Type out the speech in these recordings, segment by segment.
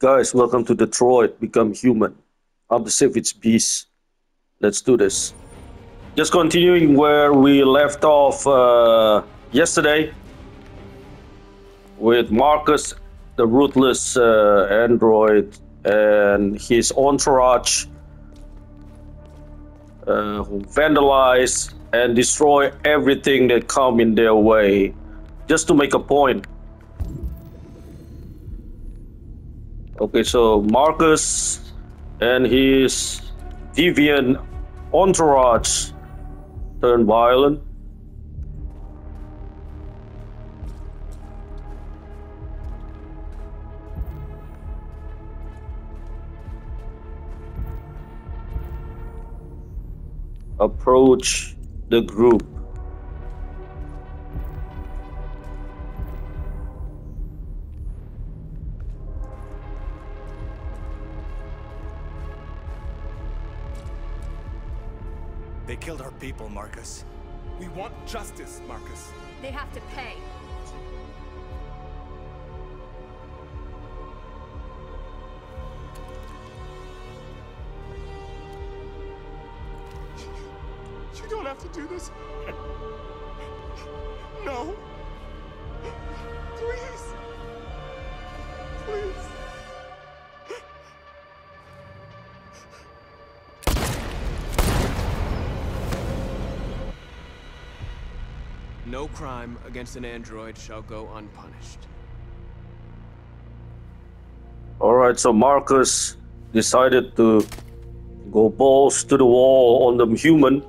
Guys, welcome to Detroit. Become human. I'm the savage beast. Let's do this. Just continuing where we left off yesterday with Marcus, the ruthless android, and his entourage who vandalize and destroy everything that come in their way, just to make a point. Okay, so Marcus and his deviant entourage turn violent. Approach the group. They killed our people, Marcus. We want justice, Marcus. They have to pay. You don't have to do this. No. Please. Please. No crime against an android shall go unpunished. Alright, so Marcus decided to go balls to the wall on the human.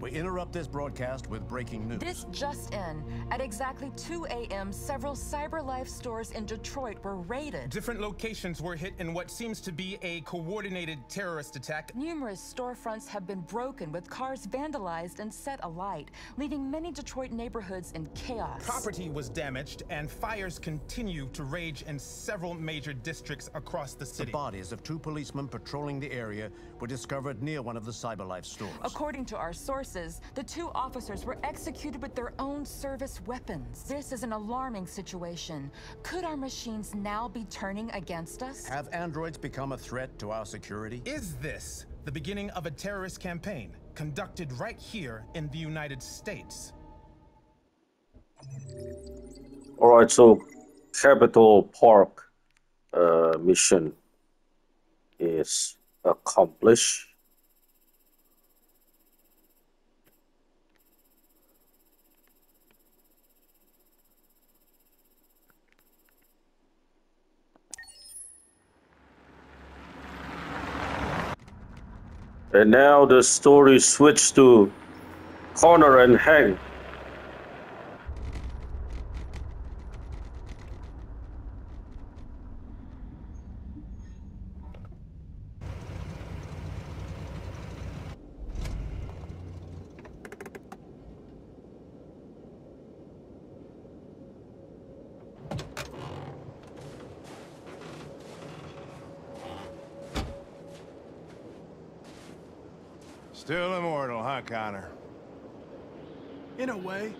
We interrupt this broadcast with breaking news. This just in. At exactly 2 a.m., several Cyberlife stores in Detroit were raided. Different locations were hit in what seems to be a coordinated terrorist attack. Numerous storefronts have been broken, with cars vandalized and set alight, leaving many Detroit neighborhoods in chaos. Property was damaged, and fires continue to rage in several major districts across the city. The bodies of 2 policemen patrolling the area were discovered near one of the Cyberlife stores. According to our sources, the 2 officers were executed with their own service weapons. This is an alarming situation. Could our machines now be turning against us? Have androids become a threat to our security? Is this the beginning of a terrorist campaign conducted right here in the United States? Alright, so Capitol Park mission is accomplished. And now the story switched to Connor and Hank. Still immortal, huh, Connor? In a way.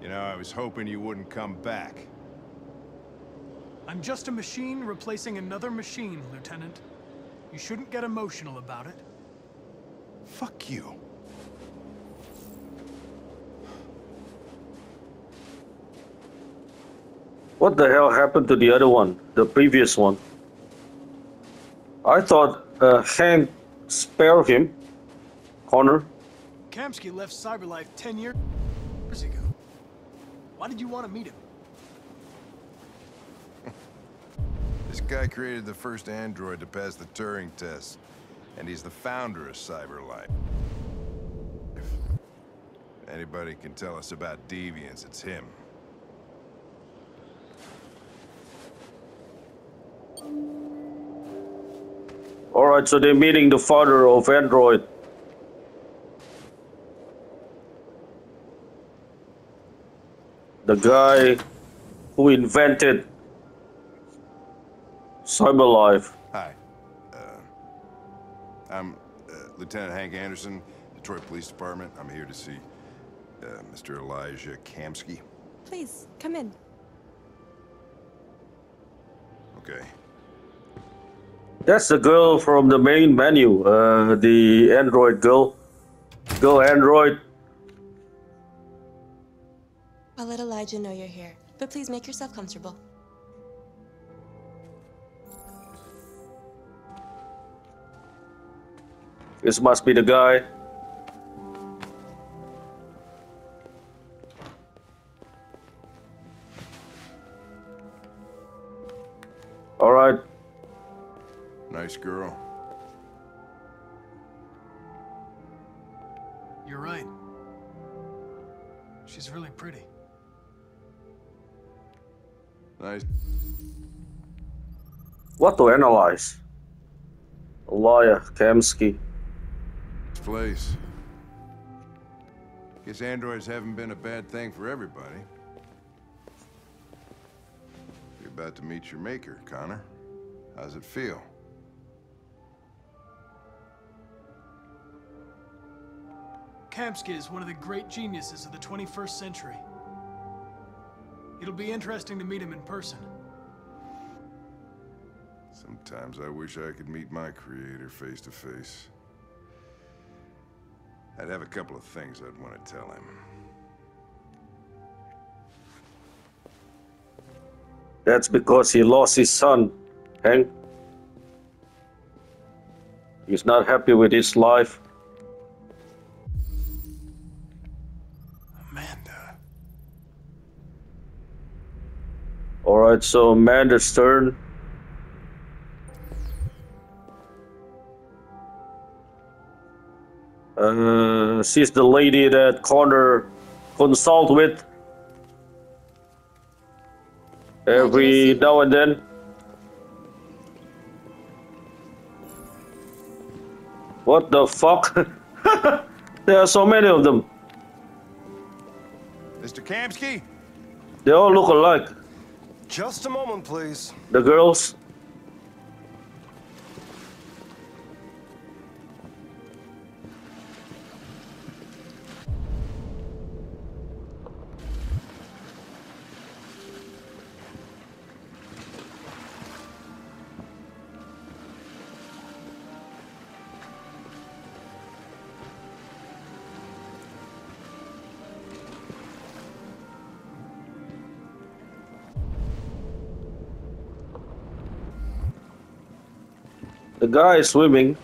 You know, I was hoping you wouldn't come back. I'm just a machine replacing another machine, Lieutenant. You shouldn't get emotional about it. Fuck you. What the hell happened to the other one, the previous one? I thought Hank spared him. Connor? Kamski left Cyberlife 10 years ago. Why did you want to meet him? This guy created the first android to pass the Turing test, and he's the founder of Cyberlife. If anybody can tell us about deviants, it's him. Alright, so they're meeting the father of Android. The guy who invented Cyberlife. Hi. Lieutenant Hank Anderson, Detroit Police Department. I'm here to see Mr. Elijah Kamski. Please, come in. Okay. That's the girl from the main menu, the android girl. Go android. I'll let Elijah know you're here, but please make yourself comfortable. This must be the guy. All right. Nice girl. You're right. She's really pretty. Nice. What to analyze? Elijah Kamski. Place. Guess androids haven't been a bad thing for everybody. You're about to meet your maker, Connor. How's it feel? Kamski is one of the great geniuses of the 21st century. It'll be interesting to meet him in person. Sometimes I wish I could meet my creator face to face. I'd have a couple of things I'd want to tell him. That's because he lost his son, Hank. He's not happy with his life. Amanda. Alright, so Amanda's turn. She's the lady that Connor consult with every now and then. What the fuck? There are so many of them. Mr. Kamski? They all look alike. Just a moment, please. The girls. The guy is swimming.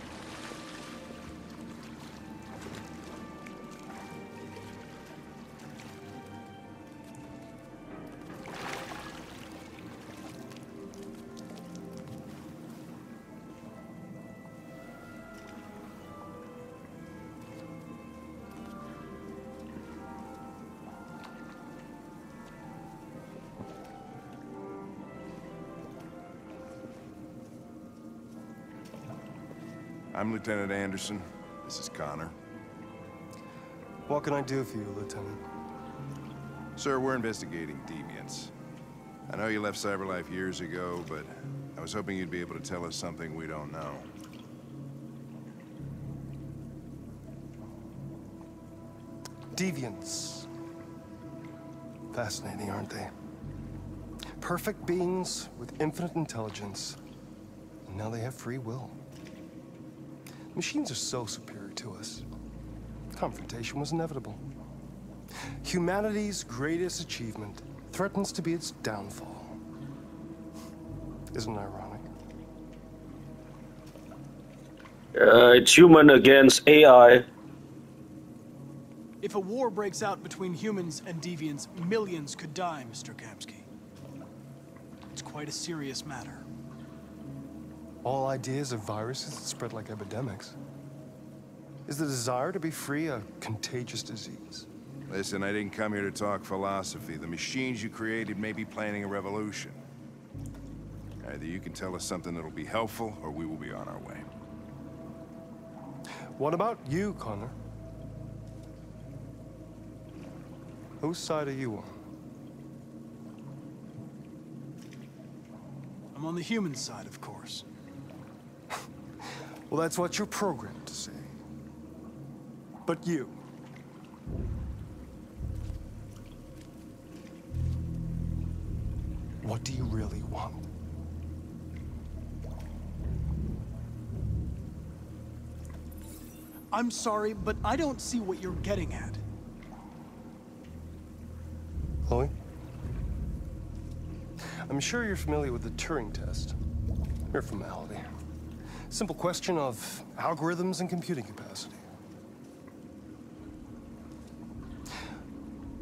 I'm Lieutenant Anderson. This is Connor. What can I do for you, Lieutenant? Sir, we're investigating deviants. I know you left Cyberlife years ago, but I was hoping you'd be able to tell us something we don't know. Deviants. Fascinating, aren't they? Perfect beings with infinite intelligence. And now they have free will. Machines are so superior to us. Confrontation was inevitable. Humanity's greatest achievement threatens to be its downfall. Isn't it ironic? It's human against AI. If a war breaks out between humans and deviants, millions could die, Mr. Kamski. It's quite a serious matter. All ideas of viruses that spread like epidemics. Is the desire to be free a contagious disease? Listen, I didn't come here to talk philosophy. The machines you created may be planning a revolution. Either you can tell us something that'll be helpful, or we will be on our way. What about you, Connor? Whose side are you on? I'm on the human side, of course. Well, that's what you're programmed to say. But you. What do you really want? I'm sorry, but I don't see what you're getting at. Chloe? I'm sure you're familiar with the Turing test. Mere formality. Simple question of algorithms and computing capacity.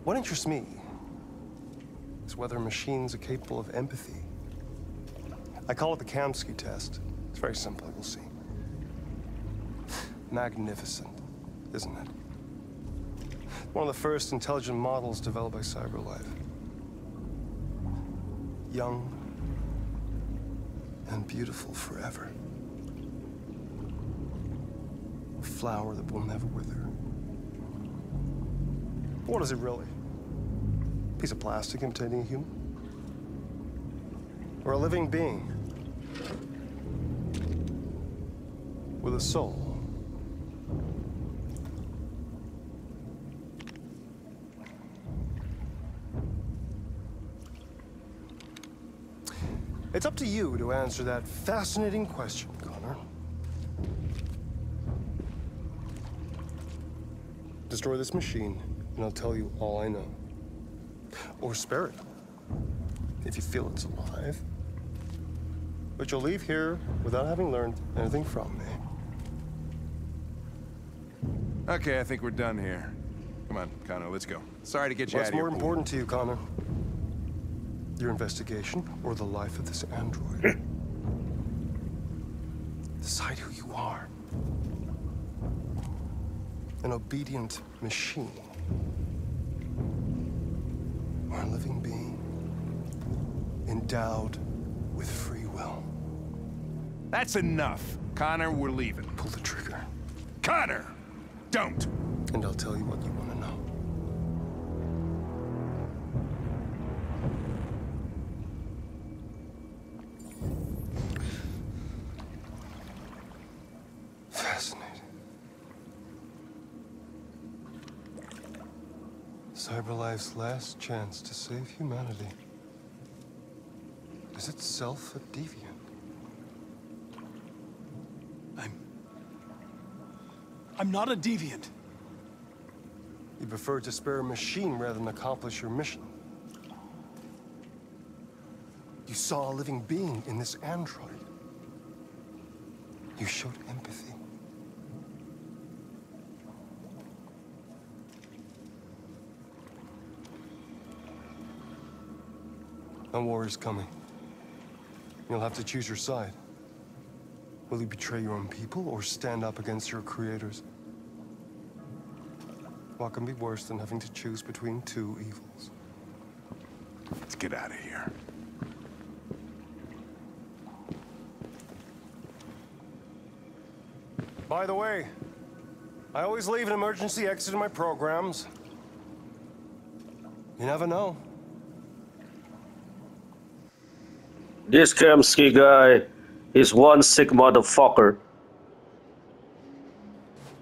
What interests me is whether machines are capable of empathy. I call it the Kamski test. It's very simple, you'll see. Magnificent, isn't it? One of the first intelligent models developed by Cyberlife. Young and beautiful forever. A flower that will never wither. What is it really? A piece of plastic imitating a human? Or a living being with a soul? It's up to you to answer that fascinating question, Connor. Destroy this machine, and I'll tell you all I know. Or spare it, if you feel it's alive. But you'll leave here without having learned anything from me. Okay, I think we're done here. Come on, Connor, let's go. Sorry to get you out of here. What's more important to you, Connor? Your investigation or the life of this android? Decide who you are. An obedient machine. Or a living being endowed with free will. That's enough. Connor, we're leaving. Pull the trigger. Connor! Don't! And I'll tell you what you want to know. Fascinating. Cyberlife's last chance to save humanity is itself a deviant. I'm not a deviant. You prefer to spare a machine rather than accomplish your mission. You saw a living being in this android. You showed empathy. A war is coming. You'll have to choose your side. Will you betray your own people or stand up against your creators? What can be worse than having to choose between two evils? Let's get out of here. By the way, I always leave an emergency exit in my programs. You never know. This Kamski guy is one sick motherfucker.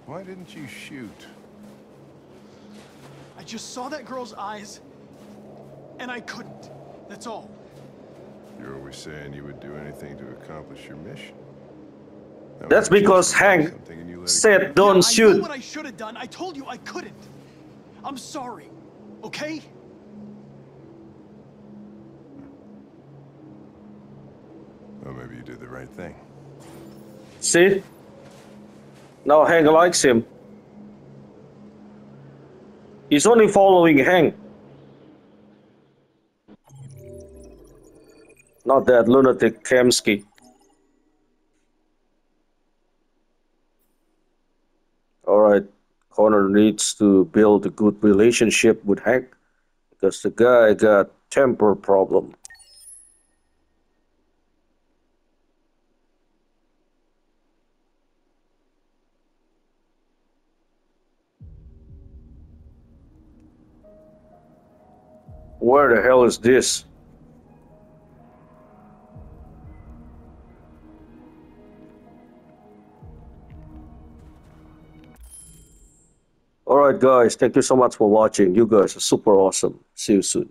Why didn't you shoot? I just saw that girl's eyes, and I couldn't. That's all. You're always saying you would do anything to accomplish your mission. Now, That's because Hank said don't I shoot. know what I should have done. I told you I couldn't. I'm sorry, okay? Well, maybe you did the right thing. See? Now Hank likes him. He's only following Hank. Not that lunatic Kamski. Alright, Connor needs to build a good relationship with Hank because the guy got temper problem. Where the hell is this? Alright guys, thank you so much for watching. You guys are super awesome. See you soon.